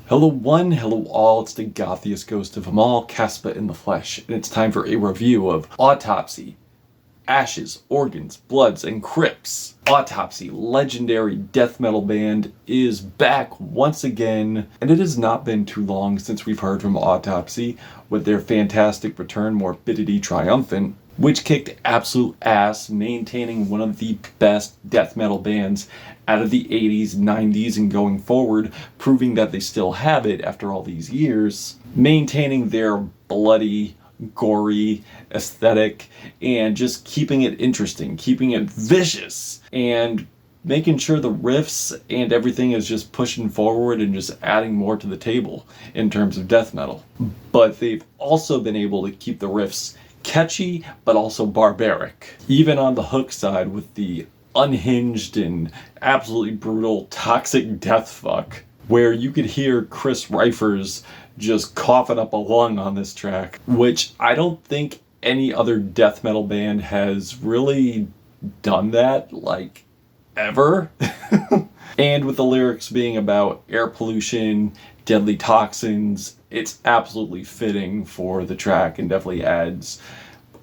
Hello one, hello all, it's the gothiest ghost of them all, Caspa in the flesh, and it's time for a review of Autopsy, Ashes, Organs, Bloods, and Crypts. Autopsy, legendary death metal band, is back once again, and it has not been too long since we've heard from Autopsy with their fantastic return, Morbidity Triumphant, which kicked absolute ass, maintaining one of the best death metal bands out of the 80s, 90s, and going forward, proving that they still have it after all these years, maintaining their bloody, gory aesthetic, and just keeping it interesting, keeping it vicious, and making sure the riffs and everything is just pushing forward and just adding more to the table in terms of death metal. But they've also been able to keep the riffs catchy, but also barbaric. Even on the hook side with the unhinged and absolutely brutal toxic death fuck, where you could hear Chris Reifers just coughing up a lung on this track, which I don't think any other death metal band has really done that, like, ever. And with the lyrics being about air pollution, deadly toxins, it's absolutely fitting for the track and definitely adds,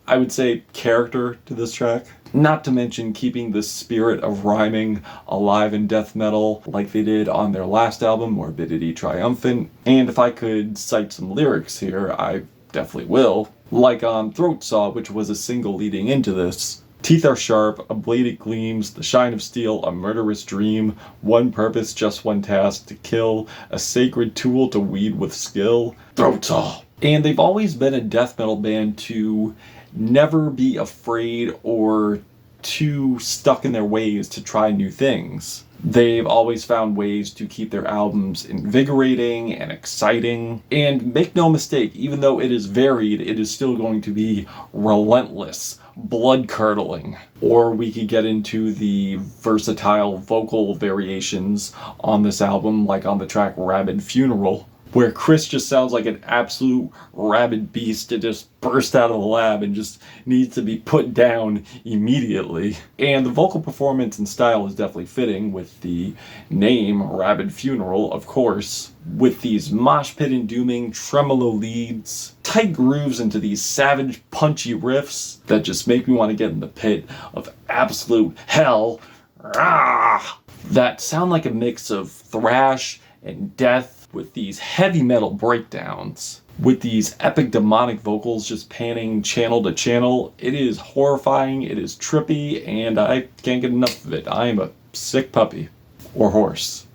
I would say, character to this track. Not to mention keeping the spirit of rhyming alive in death metal like they did on their last album, Morbidity Triumphant. And if I could cite some lyrics here, I definitely will. Like on Throatsaw, which was a single leading into this. Teeth are sharp, a blade it gleams, the shine of steel, a murderous dream, one purpose, just one task, to kill, a sacred tool to weed with skill. Throatsaw! And they've always been a death metal band to never be afraid or too stuck in their ways to try new things. They've always found ways to keep their albums invigorating and exciting. And make no mistake, even though it is varied, it is still going to be relentless, blood-curdling. Or we could get into the versatile vocal variations on this album, like on the track Rabid Funeral, where Chris just sounds like an absolute rabid beast that just burst out of the lab and just needs to be put down immediately. And the vocal performance and style is definitely fitting with the name Rabid Funeral, of course, with these mosh pit inducing tremolo leads, tight grooves into these savage punchy riffs that just make me want to get in the pit of absolute hell, that sound like a mix of thrash and death, with these heavy metal breakdowns, with these epic demonic vocals just panning channel to channel. It is horrifying, it is trippy, and I can't get enough of it. I am a sick puppy, or horse.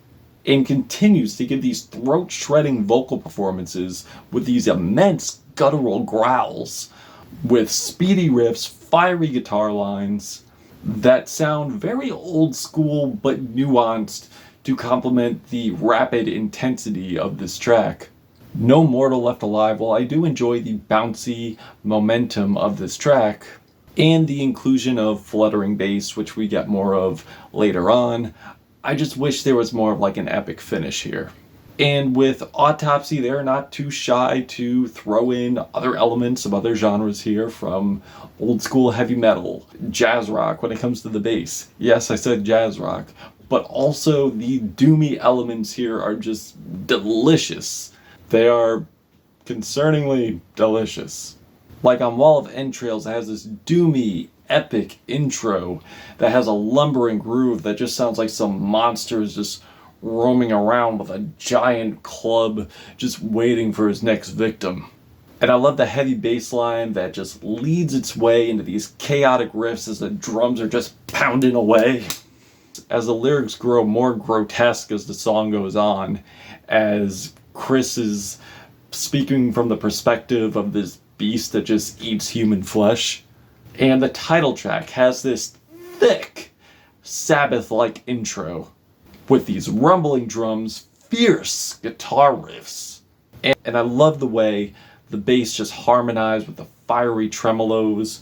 And continues to give these throat-shredding vocal performances with these immense guttural growls, with speedy riffs, fiery guitar lines that sound very old school but nuanced to complement the rapid intensity of this track. No mortal left alive. While I do enjoy the bouncy momentum of this track and the inclusion of fluttering bass, which we get more of later on, I just wish there was more of like an epic finish here. And with Autopsy, they're not too shy to throw in other elements of other genres here, from old school heavy metal, jazz rock when it comes to the bass. Yes, I said jazz rock. But also the doomy elements here are just delicious. They are concerningly delicious. Like on Wall of Entrails, it has this doomy, epic intro that has a lumbering groove that just sounds like some monster is just roaming around with a giant club just waiting for his next victim. And I love the heavy bass line that just leads its way into these chaotic riffs as the drums are just pounding away. As the lyrics grow more grotesque as the song goes on, as Chris is speaking from the perspective of this beast that just eats human flesh. And the title track has this thick, Sabbath-like intro with these rumbling drums, fierce guitar riffs. And I love the way the bass just harmonizes with the fiery tremolos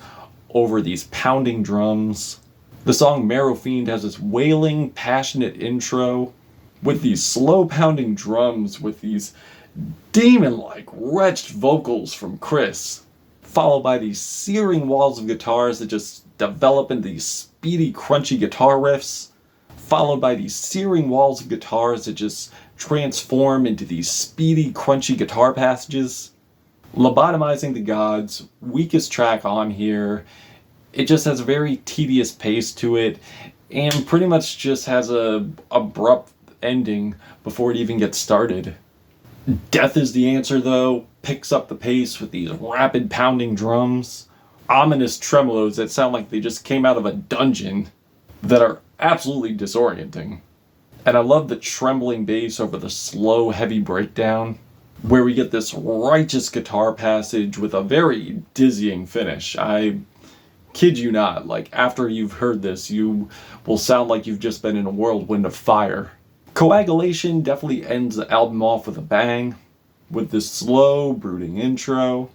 over these pounding drums. The song Marrow, Fiend has this wailing, passionate intro with these slow pounding drums with these demon-like wretched vocals from Chris, followed by these searing walls of guitars that just develop into these speedy, crunchy guitar riffs, followed by these searing walls of guitars that just transform into these speedy, crunchy guitar passages. Lobotomizing the Gods, weakest track on here. It just has a very tedious pace to it, and pretty much just has a abrupt ending before it even gets started. Death is the Answer, though, picks up the pace with these rapid pounding drums, ominous tremolos that sound like they just came out of a dungeon, that are absolutely disorienting. And I love the trembling bass over the slow, heavy breakdown, where we get this righteous guitar passage with a very dizzying finish. I kid you not, like, after you've heard this, you will sound like you've just been in a whirlwind of fire. Coagulation definitely ends the album off with a bang, with this slow, brooding intro.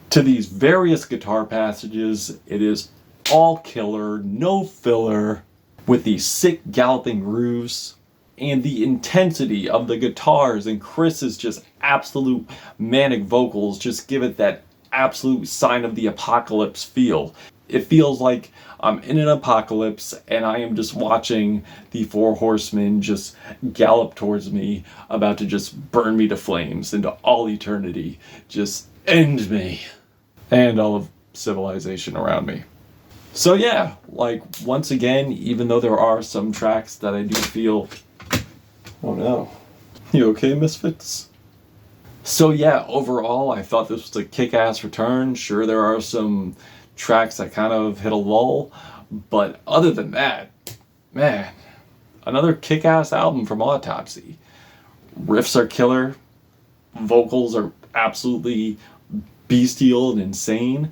To these various guitar passages, it is all killer, no filler, with these sick galloping grooves, and the intensity of the guitars and Chris's just absolute manic vocals just give it that absolute Sign of the Apocalypse feel. It feels like I'm in an apocalypse and I am just watching the four horsemen just gallop towards me, about to just burn me to flames into all eternity, just end me, and all of civilization around me. So yeah, like, once again, even though there are some tracks that I do feel... Oh no. You okay, Misfits? So yeah, overall, I thought this was a kick-ass return. Sure, there are some tracks that kind of hit a lull, but other than that, man, another kick-ass album from Autopsy. Riffs are killer, vocals are absolutely bestial and insane,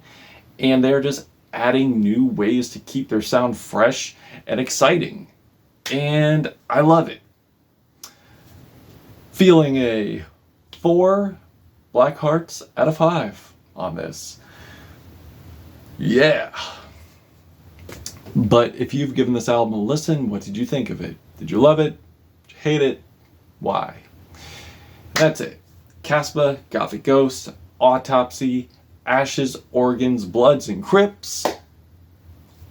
and they're just adding new ways to keep their sound fresh and exciting, and I love it. Feeling a 4 Black Hearts out of 5 on this. Yeah. But if you've given this album a listen, what did you think of it? Did you love it? Did you hate it? Why? That's it. Caspa, Gothic Ghost, Autopsy, Ashes, Organs, Bloods, and Crypts.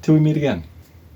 Till we meet again.